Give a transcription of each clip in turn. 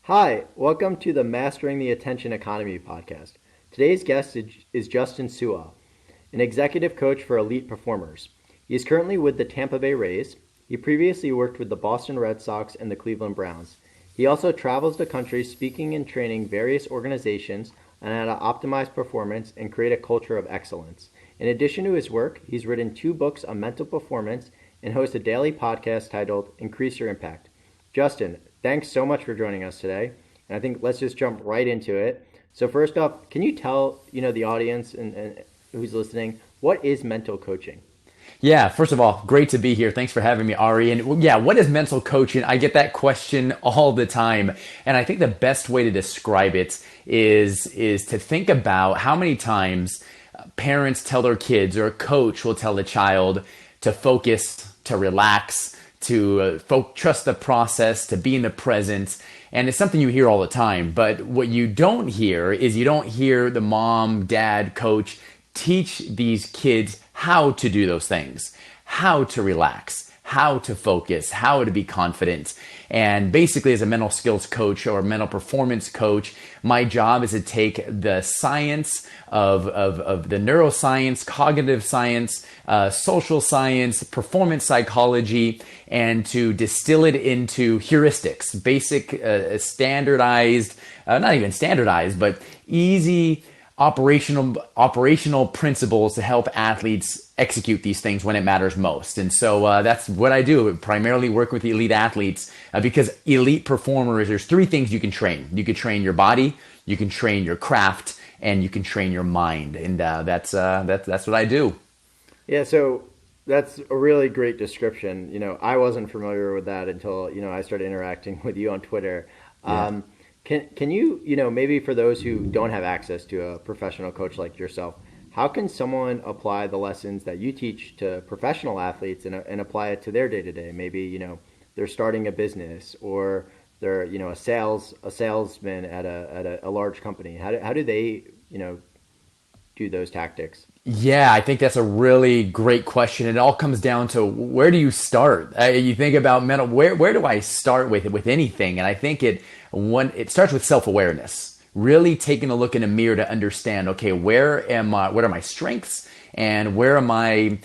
Hi, welcome to the Mastering the Attention Economy podcast. Today's guest is Justin Sua, an executive coach for elite performers. He is currently with the Tampa Bay Rays. He previously worked with the Boston Red Sox and the Cleveland Browns. He also travels the country speaking and training various organizations on how to optimize performance and create a culture of excellence. In addition to his work, he's written 2 books on mental performance and hosts a daily podcast titled Increase Your Impact. Justin, thanks so much for joining us today. And I think let's just jump right into it. So first off, can you tell the audience and who's listening, what is mental coaching? Yeah, first of all, great to be here. Thanks for having me, Ari. And yeah, what is mental coaching? I get that question all the time. And I think the best way to describe it is to think about how many times parents tell their kids, or a coach will tell a child to focus, to relax, to trust the process, to be in the present. And it's something you hear all the time. But what you don't hear is you don't hear the mom, dad, coach teach these kids how to do those things, how to relax, how to focus, how to be confident. And basically, as a mental skills coach or mental performance coach, my job is to take the science of the neuroscience, cognitive science, social science, performance psychology, and to distill it into heuristics, basic, standardized, not even standardized, but easy operational principles to help athletes execute these things when it matters most. And so that's what I do. I primarily work with elite athletes because elite performers, there's 3 things you can train. You can train your body, you can train your craft, and you can train your mind. And that's what I do. Yeah, so that's a really great description. I wasn't familiar with that until, I started interacting with you on Twitter. Yeah. Can you, maybe for those who don't have access to a professional coach like yourself, how can someone apply the lessons that you teach to professional athletes and apply it to their day-to-day? Maybe, they're starting a business, or they're, a salesman at a large company. How do they, do those tactics? Yeah, I think that's a really great question. It all comes down to, where do you start? You think about mental, where do I start with anything? And I think it starts with self-awareness, really taking a look in a mirror to understand, okay, what are my strengths, and where am I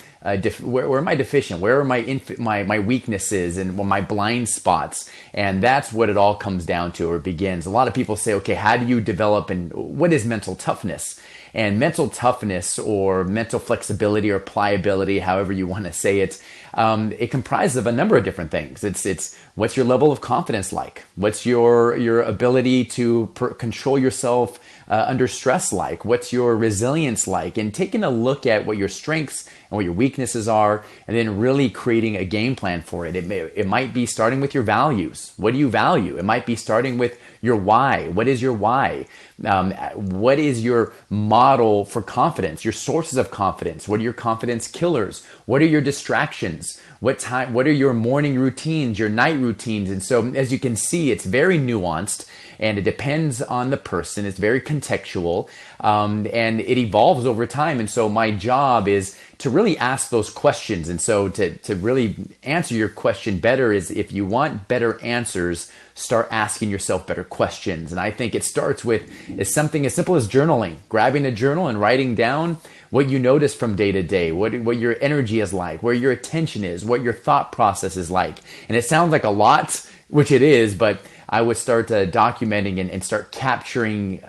where am I deficient? Where are my weaknesses and my blind spots? And that's what it all comes down to, or begins. A lot of people say, okay, how do you develop, and what is mental toughness? And mental toughness, or mental flexibility, or pliability, however you want to say it, it comprises of a number of different things. It's what's your level of confidence like? What's your ability to control yourself under stress like? What's your resilience like? And taking a look at what your strengths and what your weaknesses are, and then really creating a game plan for it. It might be starting with your values. What do you value? It might be starting with your why. What is your why? What is your model for confidence? Your sources of confidence? What are your confidence killers? What are your distractions? What are your morning routines, your night routines? And so, as you can see, it's very nuanced, and it depends on the person. It's very contextual, and it evolves over time. And so my job is to really ask those questions. And so to really answer your question better is, if you want better answers, start asking yourself better questions. And I think it starts with something as simple as journaling, grabbing a journal and writing down what you notice from day to day, what your energy is like, where your attention is, what your thought process is like. And it sounds like a lot, which it is, but I would start documenting and start capturing,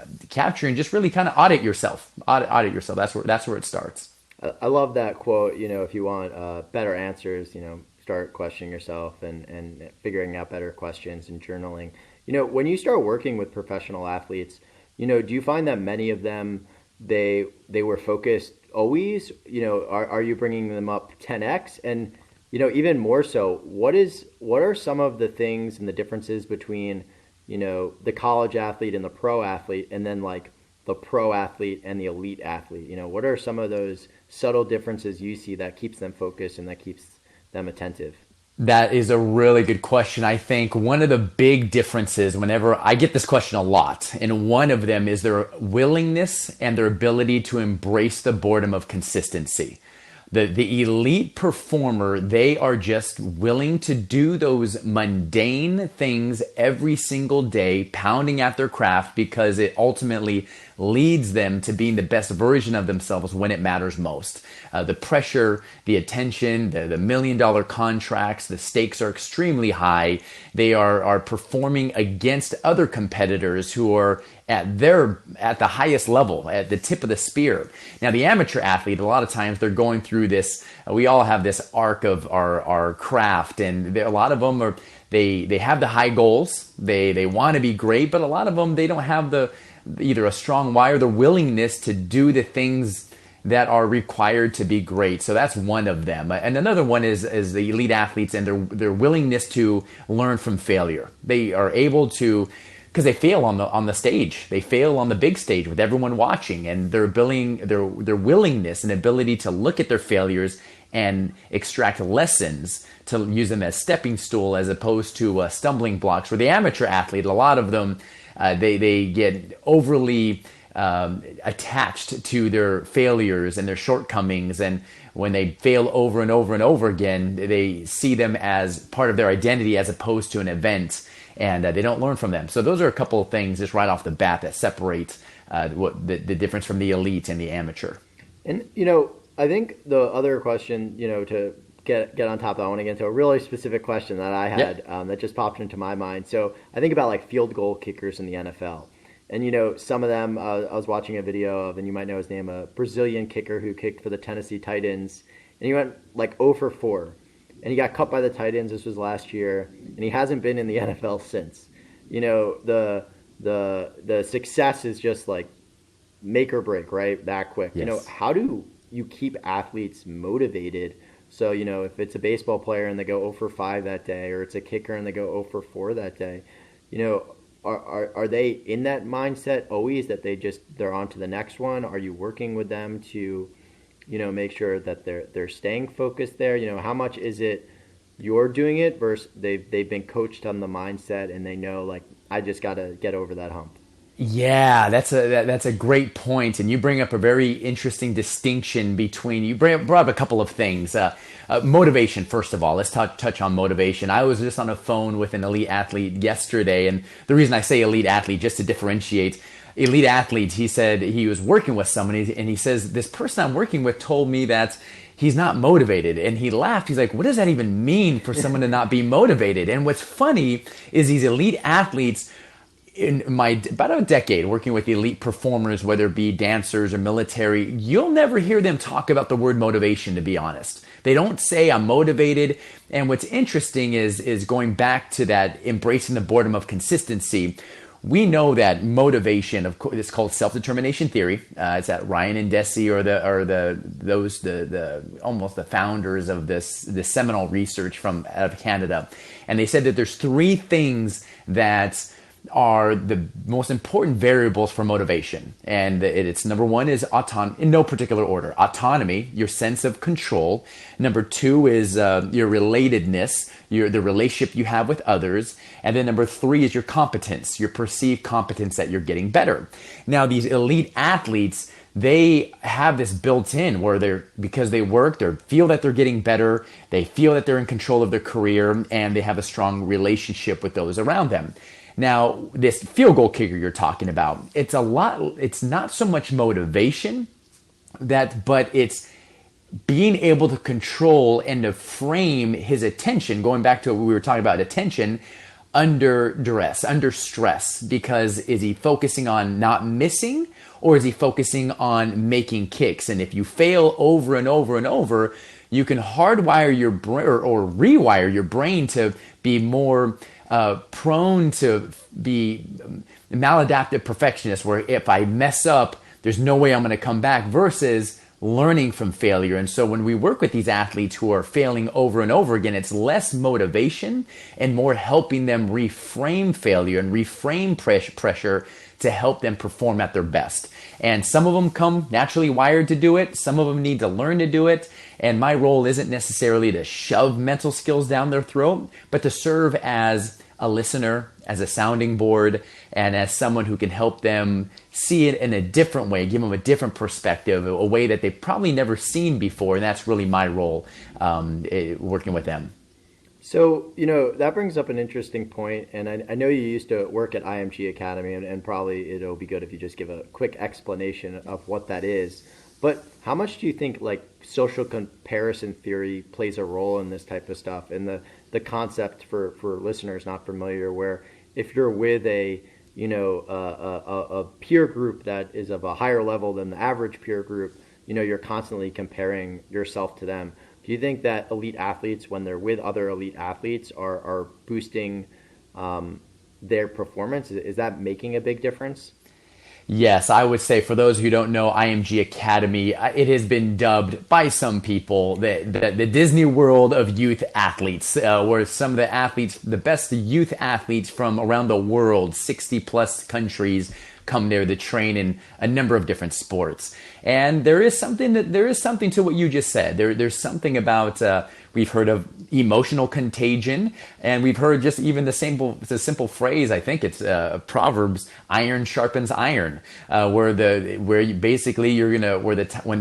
just really kind of audit yourself. Audit yourself. That's where it starts. I love that quote. If you want better answers, start questioning yourself and figuring out better questions and journaling. When you start working with professional athletes, do you find that many of them, they were focused always? Are you bringing them up 10x? And even more so, what are some of the things and the differences between the college athlete and the pro athlete, and then like the pro athlete and the elite athlete? What are some of those subtle differences you see that keeps them focused and that keeps them attentive? That is a really good question. I think one of the big differences, whenever I get this question a lot, and one of them is their willingness and their ability to embrace the boredom of consistency. The elite performer, they are just willing to do those mundane things every single day, pounding at their craft because it ultimately leads them to being the best version of themselves when it matters most. The pressure, the attention, the $1 million contracts, the stakes are extremely high. They are performing against other competitors who are at the highest level, at the tip of the spear. Now, the amateur athlete, a lot of times they're going through this. We all have this arc of our craft, and a lot of them they have the high goals. They want to be great, but a lot of them they don't have either a strong why or the willingness to do the things that are required to be great. So that's one of them. And another one is the elite athletes and their willingness to learn from failure. They are able to, because they fail on the stage. They fail on the big stage with everyone watching, and their willingness and ability to look at their failures and extract lessons to use them as stepping stool as opposed to stumbling blocks. For the amateur athlete, a lot of them, they get overly attached to their failures and their shortcomings, and when they fail over and over and over again, they see them as part of their identity as opposed to an event, and they don't learn from them. So those are a couple of things just right off the bat that separate the difference from the elite and the amateur. And I think the other question, to get on top of that, I want to get into a really specific question that I had that just popped into my mind. So I think about like field goal kickers in the NFL. And, some of them, I was watching a video of, and you might know his name, a Brazilian kicker who kicked for the Tennessee Titans. And he went like 0 for 4. And he got cut by the Titans. This was last year. And he hasn't been in the NFL since. The success is just like make or break, right? That quick. Yes. How do you keep athletes motivated? So, if it's a baseball player and they go 0 for 5 that day, or it's a kicker and they go 0 for 4 that day, Are they in that mindset always that they're on to the next one? Are you working with them to, make sure that they're staying focused there? How much is it you're doing it versus they've been coached on the mindset and they know like I just got to get over that hump? Yeah, that's a great point, and you bring up a very interesting distinction between. You brought up a couple of things. Motivation, first of all. Let's touch on motivation. I was just on a phone with an elite athlete yesterday, and the reason I say elite athlete, just to differentiate, elite athlete, he said he was working with somebody, and he says, this person I'm working with told me that he's not motivated. And he laughed. He's like, what does that even mean for someone to not be motivated? And what's funny is these elite athletes, in about a decade working with elite performers, whether it be dancers or military, you'll never hear them talk about the word motivation, to be honest. They don't say I'm motivated. And what's interesting is going back to that embracing the boredom of consistency. We know that motivation, of course, it's called self-determination theory. It's that Ryan and Deci are almost the founders of this seminal research out of Canada. And they said that there's 3 things that are the most important variables for motivation. And it's number 1 is autonomy, in no particular order. Autonomy, your sense of control. Number 2 is your relatedness, the relationship you have with others. And then number 3 is your competence, your perceived competence that you're getting better. Now, these elite athletes, they have this built in where because they work, they feel that they're getting better, they feel that they're in control of their career, and they have a strong relationship with those around them. Now, this field goal kicker you're talking about, it's not so much motivation but it's being able to control and to frame his attention, going back to what we were talking about, attention under duress, under stress, because is he focusing on not missing or is he focusing on making kicks? And if you fail over and over and over, you can hardwire your brain or rewire your brain to be more prone to be maladaptive perfectionist, where if I mess up, there's no way I'm going to come back, versus learning from failure. And so when we work with these athletes who are failing over and over again, it's less motivation and more helping them reframe failure and reframe pressure to help them perform at their best. And some of them come naturally wired to do it. Some of them need to learn to do it. And my role isn't necessarily to shove mental skills down their throat, but to serve as a listener, as a sounding board, and as someone who can help them see it in a different way, give them a different perspective, a way that they've probably never seen before. And that's really my role working with them. So, that brings up an interesting point, and I know you used to work at IMG Academy, and probably it'll be good if you just give a quick explanation of what that is. But how much do you think like social comparison theory plays a role in this type of stuff? And the concept for listeners not familiar, where if you're with a peer group that is of a higher level than the average peer group, you're constantly comparing yourself to them. Do you think that elite athletes, when they're with other elite athletes, are boosting their performance? Is that making a big difference? Yes, I would say for those who don't know IMG Academy, it has been dubbed by some people the Disney World of youth athletes, where some of the athletes, the best youth athletes from around the world, 60 plus countries, come there to train in a number of different sports. And there is something to what you just said. There's something about we've heard of emotional contagion, and we've heard just even the simple phrase. I think it's Proverbs: "Iron sharpens iron," when the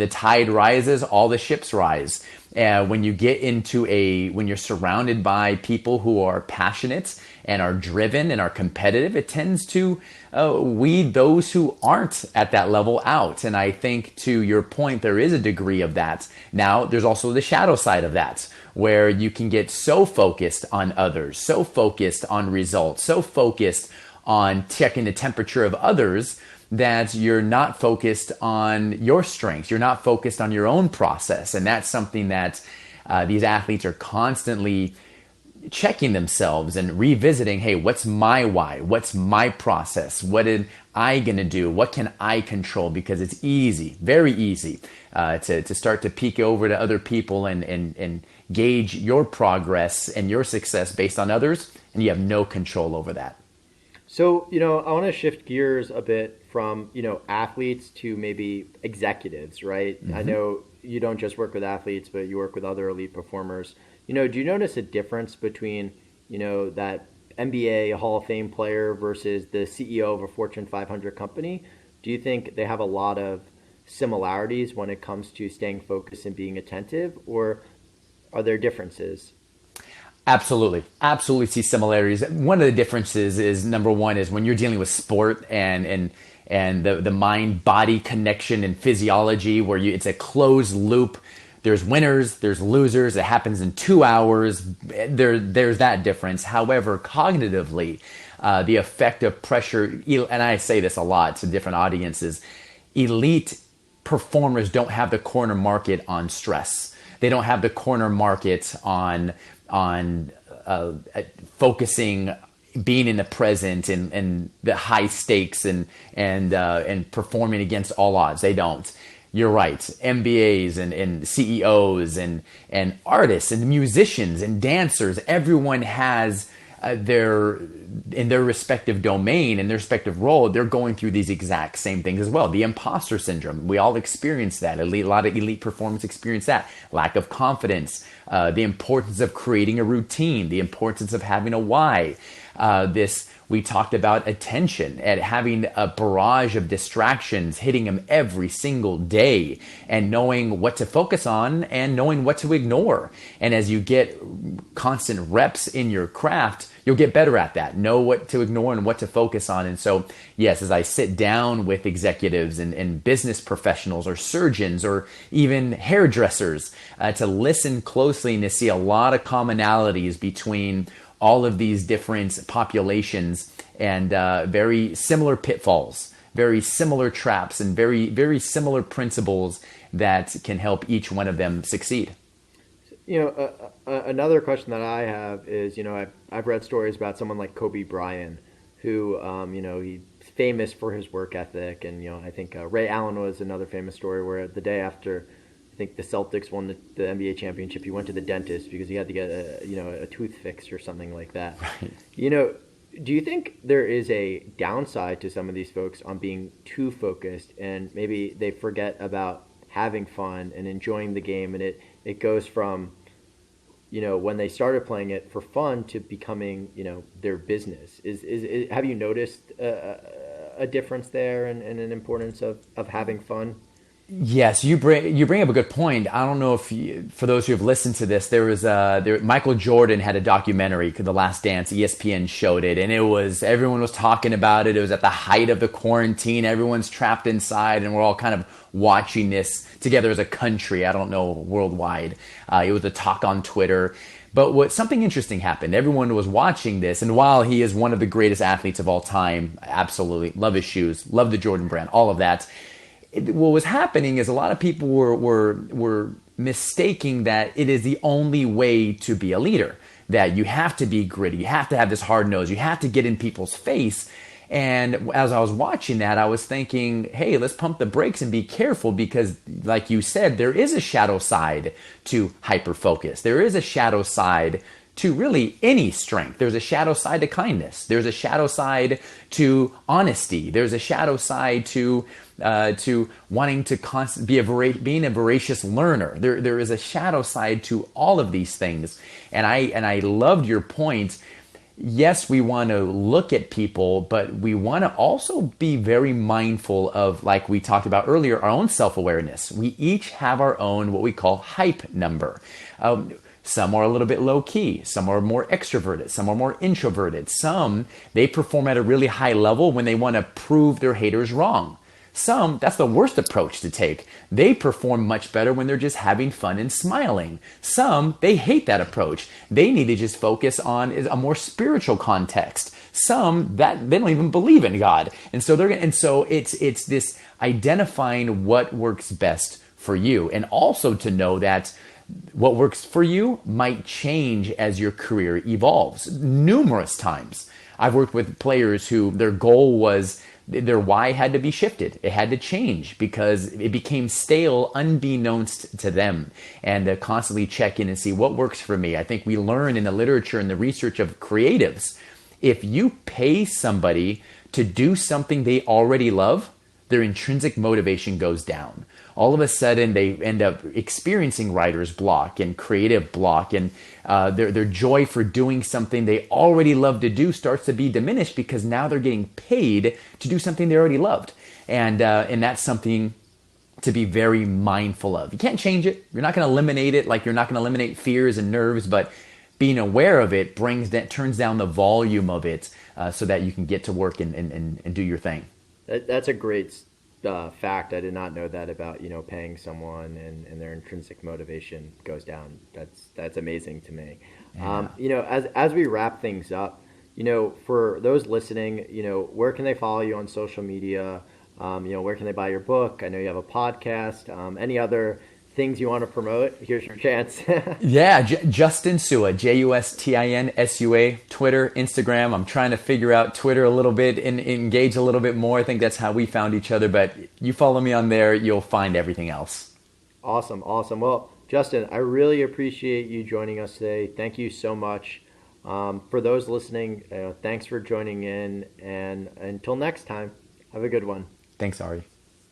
tide rises, all the ships rise. When you're surrounded by people who are passionate and are driven and are competitive, it tends to weed those who aren't at that level out. And I think, to your point, there is a degree of that. Now, there's also the shadow side of that, where you can get so focused on others, so focused on results, so focused on checking the temperature of others, that you're not focused on your strengths. You're not focused on your own process. And that's something that these athletes are constantly checking themselves and revisiting. Hey, what's my why? What's my process? What am I going to do? What can I control? Because it's easy, very easy to start to peek over to other people and gauge your progress and your success based on others. And you have no control over that. So, I want to shift gears a bit from, athletes to maybe executives, right? Mm-hmm. I know you don't just work with athletes, but you work with other elite performers. Do you notice a difference between, that NBA Hall of Fame player versus the CEO of a Fortune 500 company? Do you think they have a lot of similarities when it comes to staying focused and being attentive, or are there differences? Absolutely see similarities. One of the differences is, number one, is when you're dealing with sport and the mind-body connection and physiology, where it's a closed loop. There's winners, there's losers. It happens in 2 hours. There's that difference. However, cognitively, the effect of pressure, and I say this a lot to different audiences, elite performers don't have the corner market on stress. They don't have the corner market on focusing, being in the present and the high stakes and performing against all odds. They don't. You're right. MBAs and CEOs and artists and musicians and dancers, everyone has in their respective domain, in their respective role, they're going through these exact same things as well. The imposter syndrome, we all experience that. A lot of elite performers experience that. Lack of confidence, the importance of creating a routine, the importance of having a why. We talked about attention and having a barrage of distractions hitting them every single day, and knowing what to focus on and knowing what to ignore. And as you get constant reps in your craft, you'll get better at that. Know what to ignore and what to focus on. And so, yes, as I sit down with executives and business professionals or surgeons or even hairdressers to listen closely and to see a lot of commonalities between all of these different populations and very similar pitfalls, very similar traps, and very, very similar principles that can help each one of them succeed. Another question that I have is, I've read stories about someone like Kobe Bryant, who, he's famous for his work ethic. And, I think Ray Allen was another famous story where the day after I think the Celtics won the NBA championship, he went to the dentist because he had to get a tooth fixed or something like that. Right. Do you think there is a downside to some of these folks on being too focused, and maybe they forget about having fun and enjoying the game, and it goes from when they started playing it for fun to becoming, their business. Have you noticed a difference there and an importance of having fun? Yes, you bring up a good point. I don't know if for those who have listened to this, Michael Jordan had a documentary, The Last Dance. ESPN showed it, and everyone was talking about it. It was at the height of the quarantine. Everyone's trapped inside, and we're all kind of watching this together as a country. I don't know, worldwide. It was a talk on Twitter. But something interesting happened. Everyone was watching this, and while he is one of the greatest athletes of all time, absolutely love his shoes, love the Jordan brand, all of that. What was happening is a lot of people were mistaking that it is the only way to be a leader, that you have to be gritty, you have to have this hard nose, you have to get in people's face. And as I was watching that, I was thinking, hey, let's pump the brakes and be careful, because like you said, there is a shadow side to hyperfocus. There is a shadow side to really any strength. There's a shadow side to kindness. There's a shadow side to honesty. There's a shadow side to wanting to being a voracious learner. There is a shadow side to all of these things. And I loved your point. Yes, we want to look at people, but we want to also be very mindful of, like we talked about earlier, our own self-awareness. We each have our own, what we call, hype number. Some are a little bit low key. Some are more extroverted. Some are more introverted. Some, they perform at a really high level when they want to prove their haters wrong. Some, that's the worst approach to take. They perform much better when they're just having fun and smiling. Some, they hate that approach. They need to just focus on a more spiritual context. Some, that they don't even believe in God. And so it's this identifying what works best for you, and also to know that what works for you might change as your career evolves. Numerous times I've worked with players who their goal was, their why had to be shifted. It had to change because it became stale unbeknownst to them, and to constantly check in and see what works for me. I think we learn in the literature and the research of creatives, if you pay somebody to do something they already love, their intrinsic motivation goes down. All of a sudden, they end up experiencing writer's block and creative block, and their joy for doing something they already love to do starts to be diminished because now they're getting paid to do something they already loved. And that's something to be very mindful of. You can't change it. You're not going to eliminate it, like you're not going to eliminate fears and nerves, but being aware of it turns down the volume of it so that you can get to work and do your thing. That's a great fact. I did not know that about paying someone and their intrinsic motivation goes down. That's amazing to me. Yeah. As we wrap things up, for those listening, where can they follow you on social media? Where can they buy your book? I know you have a podcast. Any other things you want to promote? Here's your chance. Yeah, Justin Sua, JUSTINSUA, Twitter, Instagram. I'm trying to figure out Twitter a little bit and engage a little bit more. I think that's how we found each other, but you follow me on there, you'll find everything else. Awesome. Well, Justin, I really appreciate you joining us today. Thank you so much. For those listening, thanks for joining in, and until next time, have a good one. Thanks, Ari.